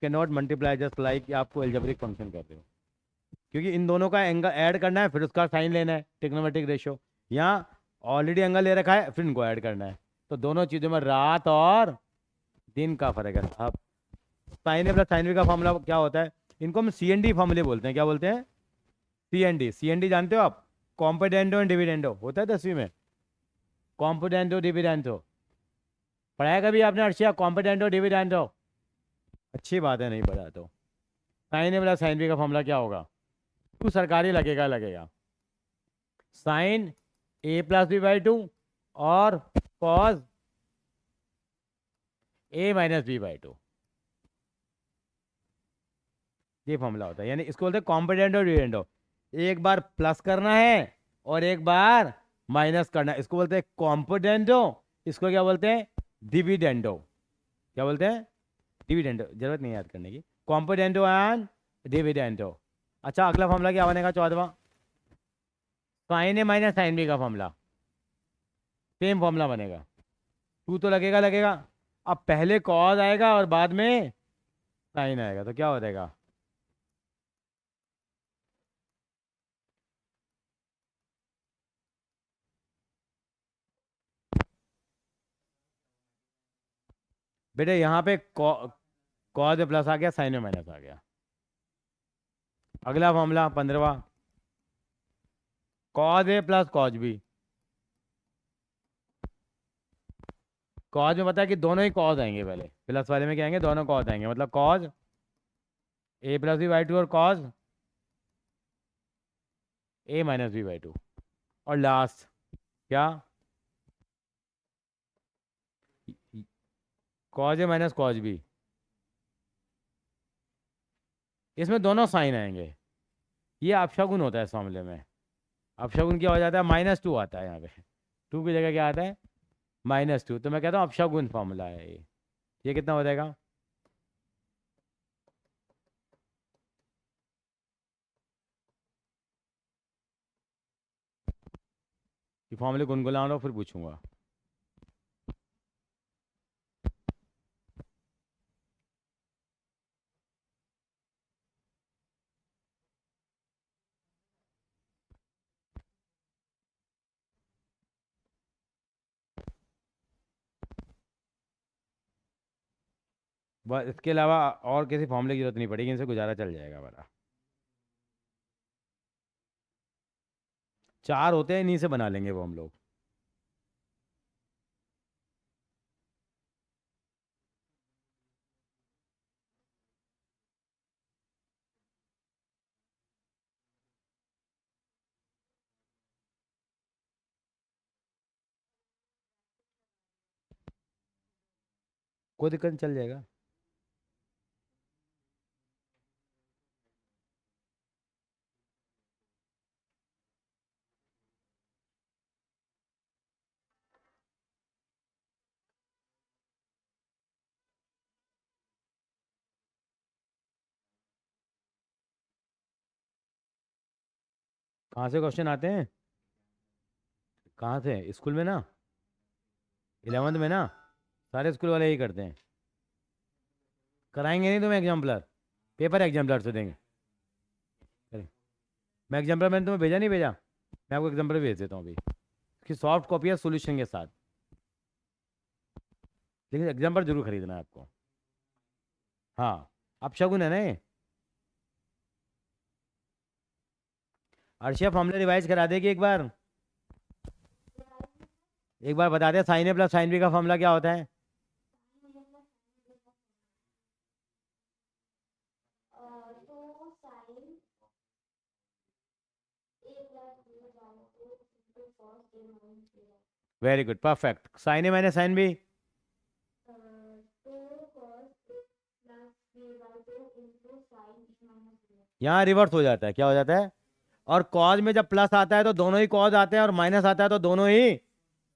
Can not multiply just like आपको एल्जेब्रिक फंक्शन कर रहे हो, क्योंकि इन दोनों का एंगल ऐड करना है, फिर उसका साइन लेना है, ट्रिग्नोमेट्रिक रेशियो। यहाँ ऑलरेडी एंगल ले रखा है, फिर इनको ऐड करना है। तो दोनों चीज़ों में रात और दिन का फर्क है साहब। साइन ए प्लस साइन बी का फॉर्मूला क्या होता है? इनको हम CND फॉर्मूले बोलते हैं। क्या बोलते हैं? CND जानते हो आप? कॉम्पोनेंटो एंड डिविडेंडो होता है 10वीं में। कॉम्पोनेंटो डिविडेंडो पढ़ाया कभी आपने अर्शिया? कॉम्पोनेंटो डिविडेंडो? अच्छी बात है, नहीं पढ़ा तो। साइन ए प्लस साइन बी का फॉर्मूला क्या होगा? तू सरकारी लगेगा लगेगा। साइन A + B/2 और कॉज A - B/2, ये फॉर्मूला होता है। यानी इसको बोलते हैं कॉम्पोनेंटो डिविडेंडो। एक बार प्लस करना है और एक बार माइनस करना है, इसको बोलते हैं कॉम्पोनेंटो। इसको क्या बोलते हैं? डिविडेंडो। क्या बोलते हैं? डिविडेंडो, जरूरत नहीं याद करने की। कॉम्पोनेंटो एंड डिविडेंडो। अच्छा, अगला फॉर्मूला क्या बनेगा? 14वां, साइन ए माइनस साइन बी का फॉर्मूला। सेम फॉर्मूला बनेगा। टू तो लगेगा लगेगा। अब पहले कॉज आएगा और बाद में साइन आएगा, तो क्या हो जाएगा? बेटे यहाँ पे कॉज में प्लस आ गया, साइन में माइनस आ गया। अगला फॉर्मूला 15वां, कॉज ए प्लस कॉज बी। कॉज में पता है कि दोनों ही कॉज आएंगे, पहले प्लस वाले में क्या आएंगे? दोनों कॉज आएंगे, मतलब कॉज A + B/2 और कॉज A - B/2। और लास्ट क्या? Cause A minus cos B. इसमें दोनों साइन आएंगे। ये अपशगुन होता है इस मामले में। अपशगुन क्या हो जाता है? -2 आता है यहाँ पे। टू की जगह क्या आता है? -2। तो मैं कहता हूँ अपशगुन फॉर्मूला है ये कितना हो जाएगा? ये फॉर्मूले गुनगुना लो, फिर पूछूंगा। बस इसके अलावा और किसी फॉर्मूले की जरूरत नहीं पड़ेगी, इनसे गुजारा चल जाएगा बड़ा। 4 होते हैं, इन्हीं से बना लेंगे वो हम लोग। कोई दिक्कत नहीं, चल जाएगा। कहाँ से क्वेश्चन आते हैं? कहाँ से? स्कूल में ना, 11th में ना, सारे स्कूल वाले यही करते हैं। कराएंगे नहीं तुम्हें एग्जाम्पलर, पेपर एग्जाम्पलर से देंगे। करें। मैं एग्जाम्पलर, मैंने तुम्हें भेजा नहीं भेजा? मैं आपको एग्जाम्पलर भेज देता हूँ अभी, उसकी सॉफ्ट कॉपी है सोल्यूशन के साथ। लेकिन एग्जाम्पल जरूर खरीदना है आपको। हाँ, अब शगुन है ना ये। अर्षिया फॉर्मूला रिवाइज करा देगी एक बार? एक बार बता दे, साइन ए प्लस साइन बी का फॉर्मूला क्या होता है? Very good, perfect. साइन ए माइनस साइन बी? यहाँ रिवर्स हो जाता है, क्या हो जाता है? और कॉज में जब प्लस आता है तो दोनों ही कॉज आते हैं, और माइनस आता है तो दोनों ही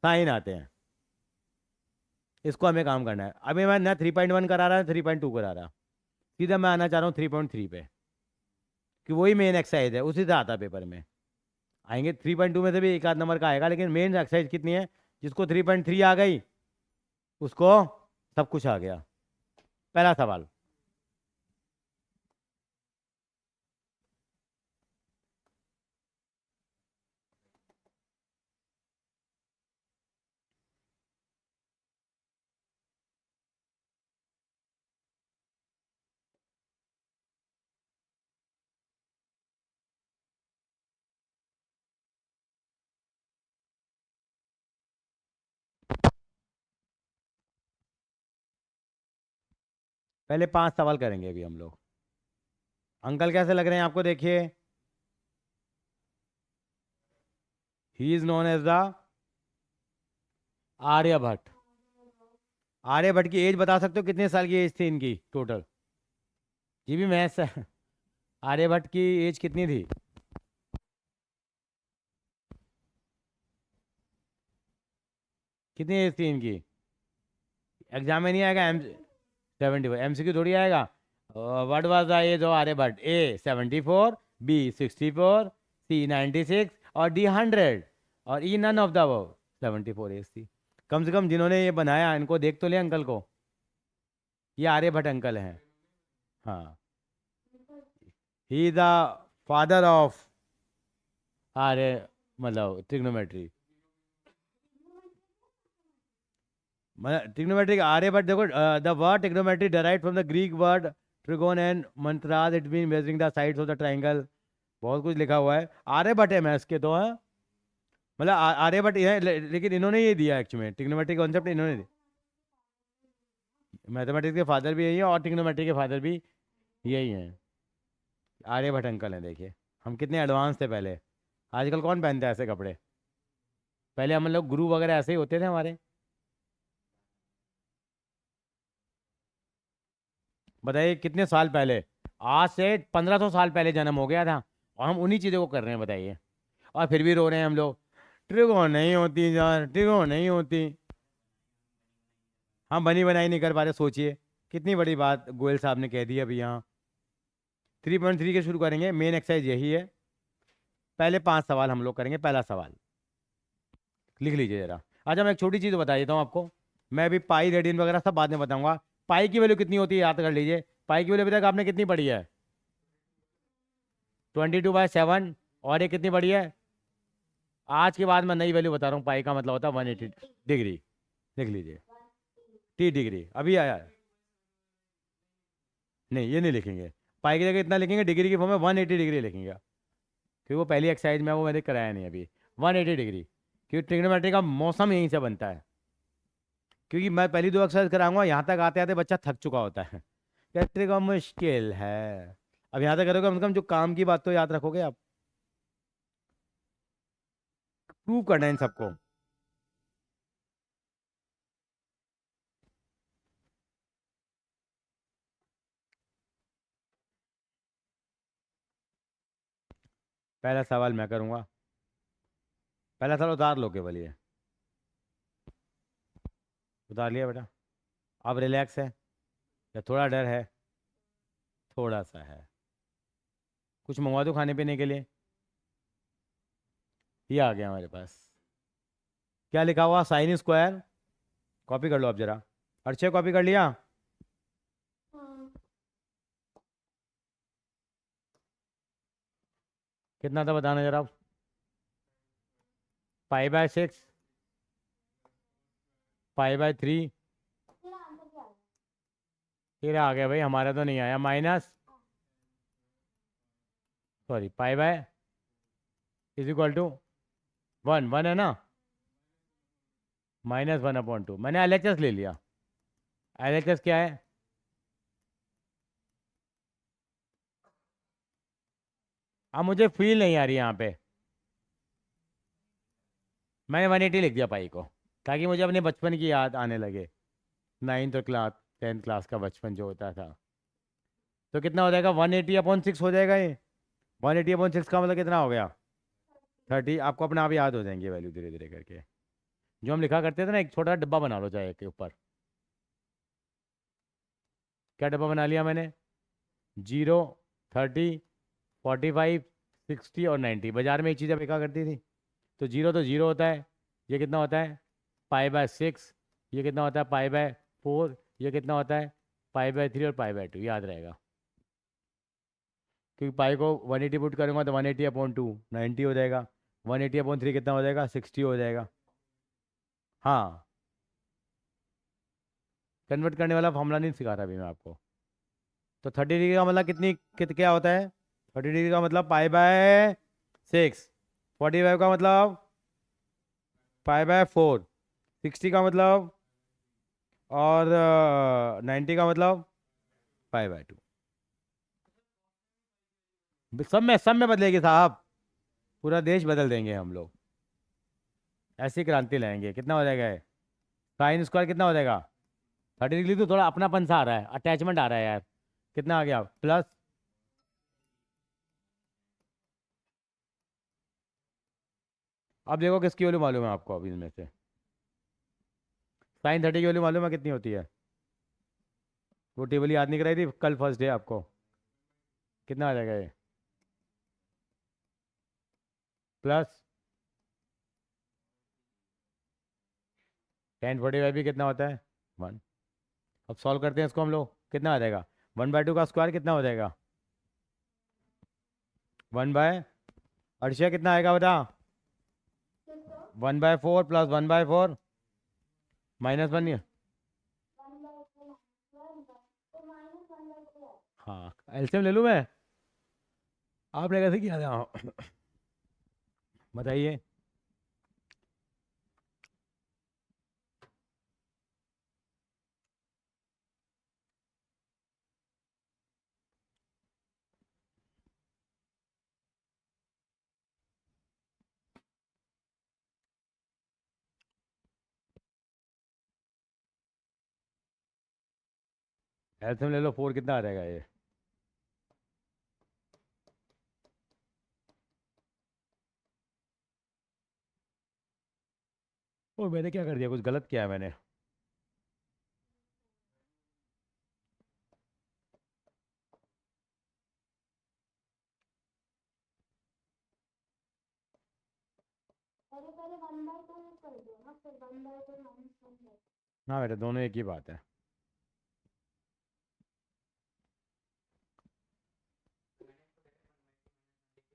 साइन आते हैं। इसको हमें काम करना है। अभी मैं ना 3.1 करा रहा, 3.2 करा रहा, सीधा मैं आना चाह रहा हूँ 3.3 पे, कि वही मेन एक्सरसाइज है, उसी से आता है पेपर में। आएंगे 3.2 में से भी एक आध नंबर का आएगा, लेकिन मेन एक्सरसाइज कितनी है? जिसको 3.3 आ गई उसको सब कुछ आ गया। पहला सवाल। पहले 5 सवाल करेंगे अभी हम लोग। अंकल कैसे लग रहे हैं आपको? देखिए, he is known as the Aryabhata. Aryabhata की एज बता सकते हो? कितने साल की एज थी इनकी टोटल? जी भी मैथ्स है। आर्यभट्ट की एज कितनी थी? कितनी एज थी इनकी? एग्जाम में नहीं आएगा। 74। MCQ थोड़ी आएगा। What was the age of Aryabhata? A 74, B 64, C 96 और डी 100, और E none of the above. 74 age थी। कम से कम जिन्होंने ये बनाया इनको देख तो ले अंकल को। ये आर्यभट्ट अंकल हैं। हाँ, he the father of Arya, मतलब ट्रिग्नोमेट्री। मतलब ट्रिग्नोमेट्री आर्यभट्ट, देखो, the word trigonometry derived from the Greek word trigon and metron, it mean measuring the sides of the triangle. बहुत कुछ लिखा हुआ है। आर्यभट्ट है मैथ्स के तो, है मतलब आर्यभट्ट ये है, लेकिन इन्होंने ये दिया एक्चुअली ट्रिग्नोमेट्री कॉन्सेप्ट इन्होंने दिया। मैथमेटिक्स के फादर भी यही है और ट्रिग्नोमेट्री के फादर भी यही हैं। आर्यभट्ट अंकल हैं, देखिए। हम कितने एडवांस थे पहले। आजकल कौन पहनता है ऐसे कपड़े? पहले हम लोग गुरु वगैरह ऐसे ही होते थे हमारे। बताइए कितने साल पहले? आज से 1500 साल पहले जन्म हो गया था, और हम उन्हीं चीज़ों को कर रहे हैं, बताइए। और फिर भी रो रहे हैं हम लोग, ट्रिगोन नहीं होती यार, ट्रिगोन नहीं होती। हम बनी बनाई नहीं कर पा रहे, सोचिए। कितनी बड़ी बात गोयल साहब ने कह दी अभी यहाँ। 3.3 के शुरू करेंगे, मेन एक्सरसाइज यही है। पहले 5 सवाल हम लोग करेंगे। पहला सवाल लिख लीजिए जरा। अच्छा, मैं एक छोटी चीज़ बता देता हूँ आपको। मैं अभी पाई रेडियन वगैरह सब बाद में बताऊंगा। पाई की वैल्यू कितनी होती है याद कर लीजिए। पाई की वैल्यू अभी तक आपने कितनी पढ़ी है? 22/7। और ये कितनी पढ़ी है? आज के बाद मैं नई वैल्यू बता रहा हूँ। पाई का मतलब होता है 180 डिग्री। लिख लीजिए, टी डिग्री अभी आया है। नहीं, ये नहीं लिखेंगे। पाई की जगह इतना लिखेंगे, डिग्री की फॉर्म में 180 डिग्री लिखेंगे, क्योंकि वो पहली एक्सरसाइज में वो मैंने कराया नहीं अभी। 180 डिग्री, क्योंकि ट्रिग्नोमेट्री का मौसम यहीं से बनता है। क्योंकि मैं पहली 2 एक्सरसाइज कराऊंगा, यहाँ तक आते आते बच्चा थक चुका होता है। कैसे का मुश्किल है। अब यहाँ तक करोगे, कम से कम जो काम की बात तो याद रखोगे आप। प्रूव करना है इन सबको। पहला सवाल मैं करूंगा। पहला सवाल उतार लो केवल ये। उतार लिया बेटा? अब रिलैक्स है या थोड़ा डर है? थोड़ा सा है। कुछ मंगवा दो खाने पीने के लिए? ये आ गया हमारे पास। क्या लिखा हुआ, साइन स्क्वायर। कॉपी कर लो आप जरा। अर्चे कॉपी कर लिया। कितना था बताना जरा। 5/6, 5/3। फिर आ गया भाई, हमारा तो नहीं आया। माइनस, सॉरी, पाई/इज इक्वल टू 1, 1 है ना। -1/2 मैंने LHS ले लिया। LHS क्या है? अब मुझे फील नहीं आ रही यहाँ पे। मैंने 180 लिख दिया पाई को, ताकि मुझे अपने बचपन की याद आने लगे। 9th क्लास 10th क्लास का बचपन जो होता था। तो कितना हो जाएगा, 180/6 हो जाएगा ये। 180/6 का मतलब कितना हो गया, 30। आपको अपने आप याद हो जाएंगे वैल्यू धीरे धीरे करके। जो हम लिखा करते थे ना, एक छोटा डब्बा बना लो चाहे के ऊपर। क्या डब्बा बना लिया मैंने? 0, 30, 45, 60 और 90। बाजार में एक चीज़ बिका करती थी। तो जीरो होता है। ये कितना होता है, पाई/6। ये कितना होता है, पाई/4। ये कितना होता है, पाई/3 और पाई/2। याद रहेगा, क्योंकि पाई को 180 पुट करूंगा तो 180/2 90 हो जाएगा। 180/3 कितना हो जाएगा, 60 हो जाएगा। हाँ, कन्वर्ट करने वाला फॉर्मूला नहीं सिखा रहा अभी मैं आपको। तो 30 डिग्री का मतलब क्या होता है? 30 डिग्री का मतलब पाई/6। 45 का मतलब पाई/4। 60 का मतलब, और 90 का मतलब पाई/2। सब में बदलेगी साहब। पूरा देश बदल देंगे हम लोग। ऐसी क्रांति लाएंगे। कितना हो जाएगा? साइन स्क्वायर कितना हो जाएगा? 30 डिग्री तो थोड़ा अपनापन सा आ रहा है, अटैचमेंट आ रहा है यार। कितना आ गया, प्लस। अब देखो किसकी वैल्यू मालूम है आपको अभी इनमें से। साइन 30 की वैल्यू मालूम है कितनी होती है? वो टेबल याद नहीं कराई थी कल फर्स्ट डे आपको? कितना आ जाएगा ये, प्लस 10/45 भी कितना होता है, 1। अब सॉल्व करते हैं इसको हम लोग। कितना आ जाएगा, 1/2 का स्क्वायर कितना हो जाएगा, 1/, अर्शिया कितना आएगा बता। 1/4 प्लस 1/4 -1। हाँ, एलसीएम ले लूँ मैं? आपने कैसे किया था बताइए। एलसीएम ले लो, 4 कितना आ जाएगा ये। ओ मैंने क्या कर दिया, कुछ गलत किया है मैंने। हाँ बेटा, दोनों एक ही बात है।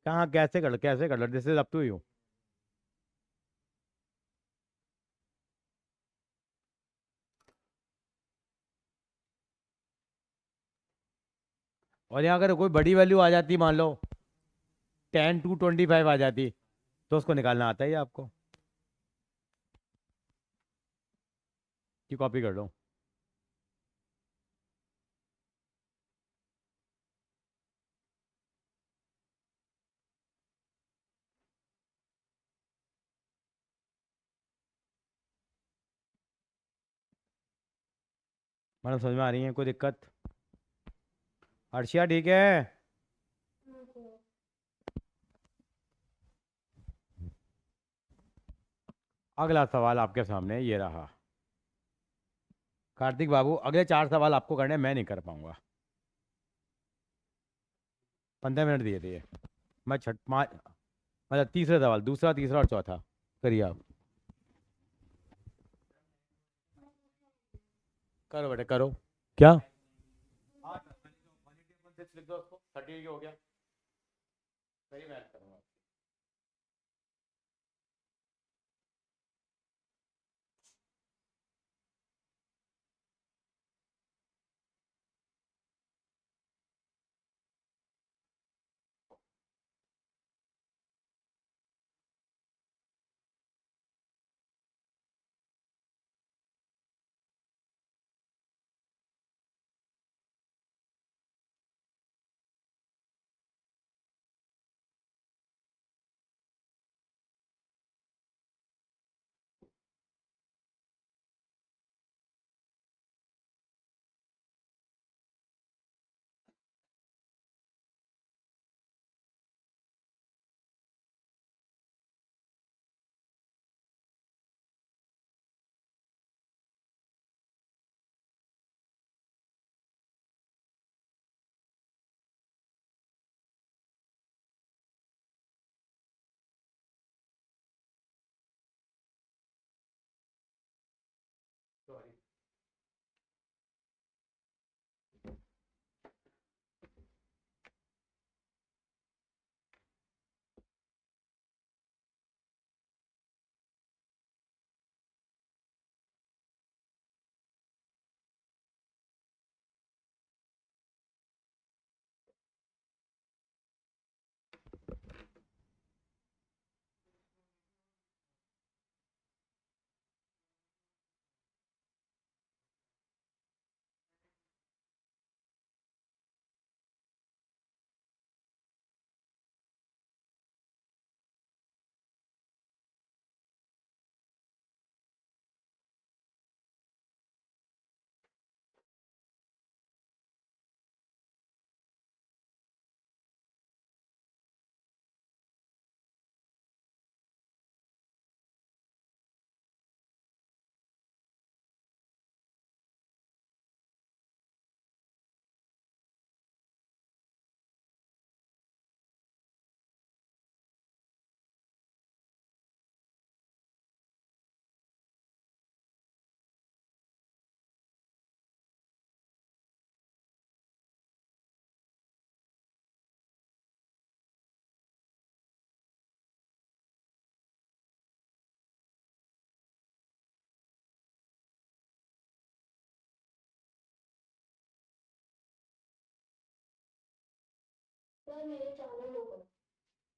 कहाँ, कैसे कर लो, this is up to you. और यहाँ अगर कोई बड़ी वैल्यू आ जाती, मान लो 10/25 आ जाती, तो उसको निकालना आता ही है आपको। कि कॉपी कर लो। मतलब समझ में आ रही है कोई दिक्कत? अर्शिया ठीक है। अगला सवाल आपके सामने ये रहा। कार्तिक बाबू, अगले 4 सवाल आपको करने, मैं नहीं कर पाऊंगा। 15 मिनट दिए थे ये। मैं छठ पाँच अच्छा, तीसरा सवाल, दूसरा, तीसरा और चौथा करिए आप। करो बेटे करो। क्या? हाँ, 181 लिख दो उसको, 38 हो गया। सही मैथ करूँगा। सॉरी।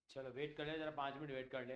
चलो वेट कर ले जरा, 5 मिनट वेट कर ले।